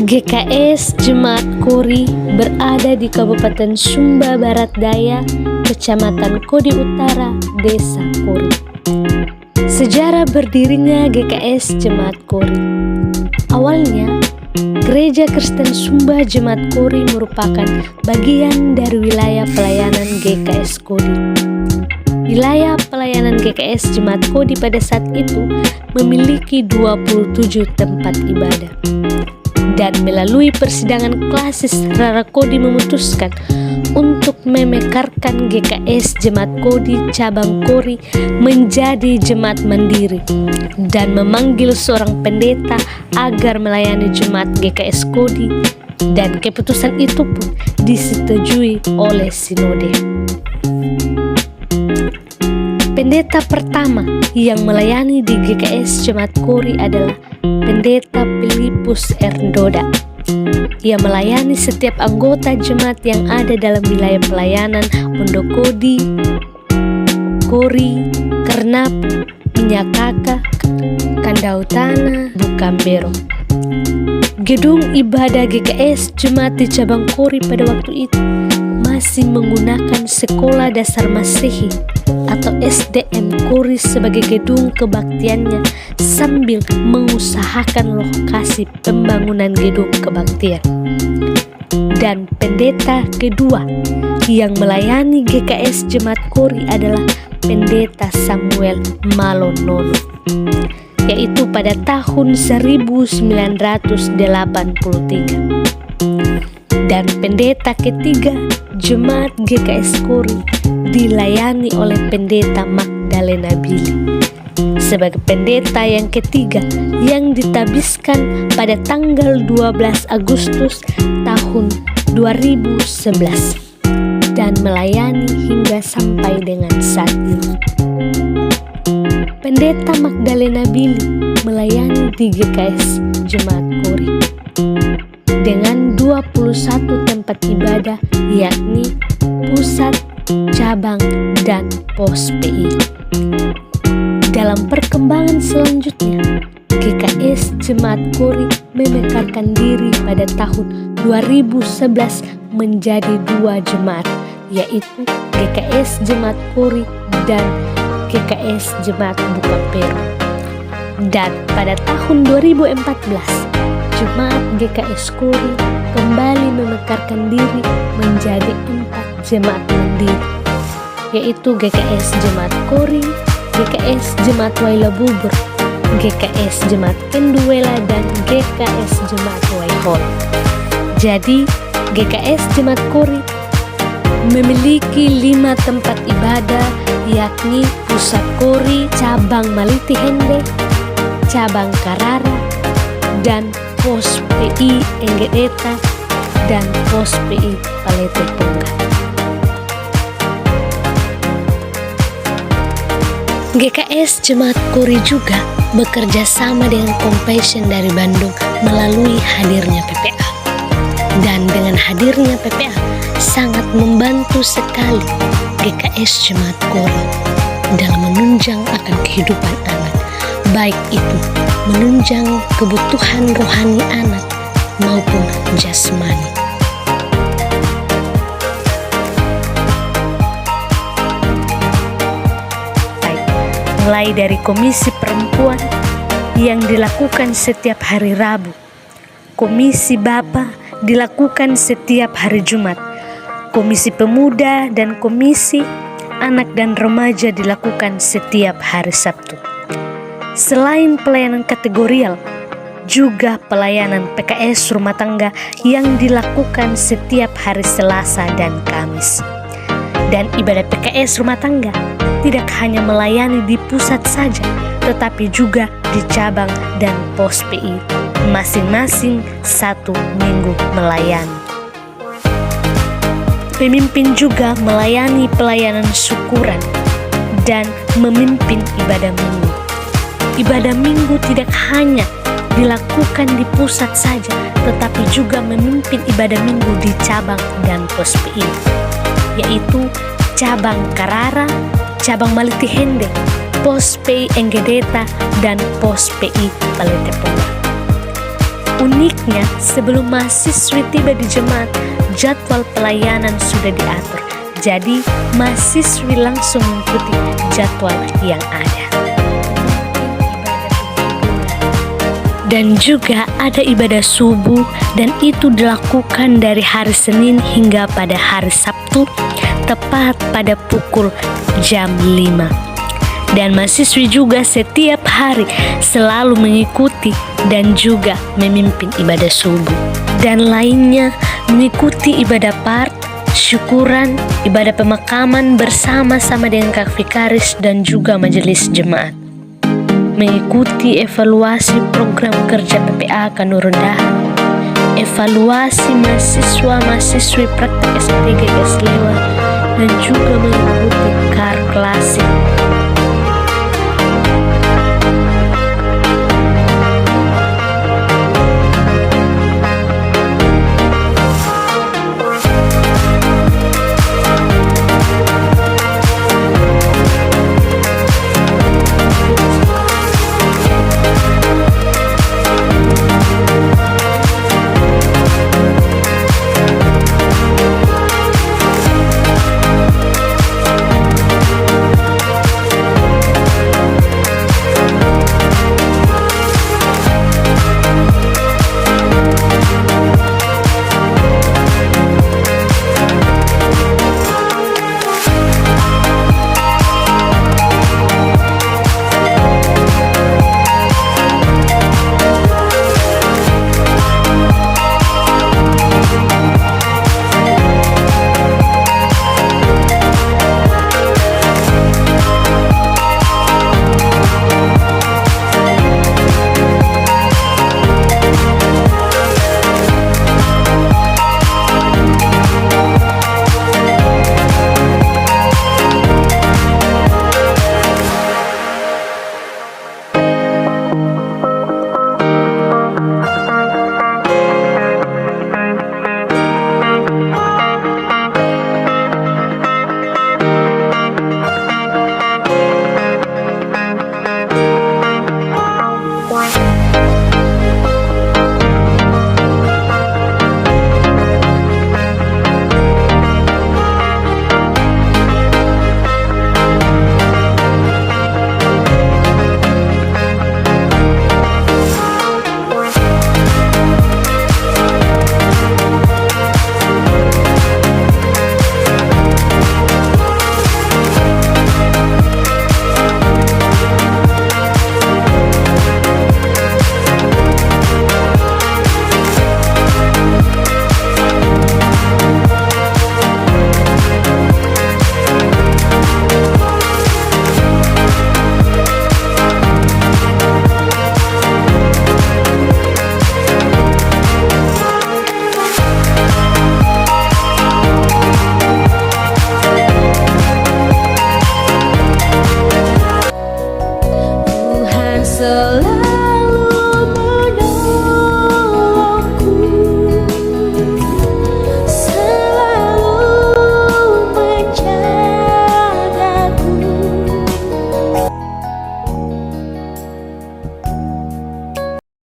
GKS Jemaat Kori berada di Kabupaten Sumba Barat Daya, Kecamatan Kodi Utara, Desa Kori. Sejarah berdirinya GKS Jemaat Kori. Awalnya, Gereja Kristen Sumba Jemaat Kori merupakan bagian dari wilayah pelayanan GKS Kodi. Wilayah pelayanan GKS Jemaat Kodi pada saat itu memiliki 27 tempat ibadah. Dan melalui persidangan klasis, Rara Kodi memutuskan untuk memekarkan GKS Jemaat Kodi cabang Kori menjadi jemaat mandiri dan memanggil seorang pendeta agar melayani jemaat GKS Kodi, dan keputusan itu pun disetujui oleh sinode. Pendeta pertama yang melayani di GKS Jemaat Kori adalah Pendeta Filipus Erdoda. Ia melayani setiap anggota jemaat yang ada dalam wilayah pelayanan Pondok Kodi, Kori, Kernapu, Minyakaka, Kandautana, Bukambero. Gedung ibadah GKS Jemaat di cabang Kori pada waktu itu masih menggunakan Sekolah Dasar Masehi atau SDM Kori sebagai gedung kebaktiannya, sambil mengusahakan lokasi pembangunan gedung kebaktian. Dan pendeta kedua yang melayani GKS Jemaat Kori adalah Pendeta Samuel Malonono, yaitu pada tahun 1983. Dan pendeta ketiga Jemaat GKS Kori dilayani oleh Pendeta Magdalena Billy sebagai pendeta yang ketiga yang ditabiskan pada tanggal 12 Agustus tahun 2011 dan melayani hingga sampai dengan saat ini. Pendeta Magdalena Billy melayani di GKS Jemaat Kori dengan 21 tempat ibadah, yakni pusat, cabang, dan pos PI. Dalam perkembangan selanjutnya, GKS Jemaat Kori memekarkan diri pada tahun 2011 menjadi dua jemaat, yaitu GKS Jemaat Kori dan GKS Jemaat Bukambero. Dan pada tahun 2014, Jemaat GKS Kori kembali memekarkan diri menjadi 4 jemaat mandiri, yaitu GKS Jemaat Kori, GKS Jemaat Waila Bubur, GKS Jemaat Kenduela, dan GKS Jemaat Waihol. Jadi GKS Jemaat Kori memiliki 5 tempat ibadah, yakni Pusat Kori, Cabang Maliti Hende, Cabang Karara, dan Pos PI Enggedeta, dan Pos PI Palete Pungga. GKS Jemaat Kori juga bekerja sama dengan Compassion dari Bandung melalui hadirnya PPA. Dan dengan hadirnya PPA sangat membantu sekali GKS Jemaat Kori dalam menunjang akan kehidupan anak, baik itu menunjang kebutuhan rohani anak maupun jasmani. Mulai dari komisi perempuan yang dilakukan setiap hari Rabu, komisi Bapa dilakukan setiap hari Jumat, komisi pemuda dan komisi anak dan remaja dilakukan setiap hari Sabtu. Selain pelayanan kategorial, juga pelayanan PKS rumah tangga yang dilakukan setiap hari Selasa dan Kamis. Dan ibadah PKS rumah tangga tidak hanya melayani di pusat saja, tetapi juga di cabang dan pos PI, masing-masing 1 minggu melayani. Pemimpin juga melayani pelayanan syukuran dan memimpin ibadah minggu. Ibadah minggu tidak hanya dilakukan di pusat saja, tetapi juga memimpin ibadah minggu di cabang dan pos PI, yaitu cabang Karara, cabang Malitihende, pos PI Enggedeta, dan pos PI Paletepola. Uniknya, sebelum mahasiswi tiba di jemaat, jadwal pelayanan sudah diatur. Jadi, mahasiswi langsung mengikuti jadwal yang ada. Dan juga ada ibadah subuh, dan itu dilakukan dari hari Senin hingga pada hari Sabtu, tepat pada pukul jam 5. Dan mahasiswi juga setiap hari selalu mengikuti dan juga memimpin ibadah subuh. Dan lainnya mengikuti ibadah part, syukuran, ibadah pemakaman bersama-sama dengan Kak Vikaris dan juga majelis jemaat. Mengikuti evaluasi program kerja PPA Kanurundahan, evaluasi mahasiswa-mahasiswi praktek S3 Slewa, dan juga mengikuti KAR klasik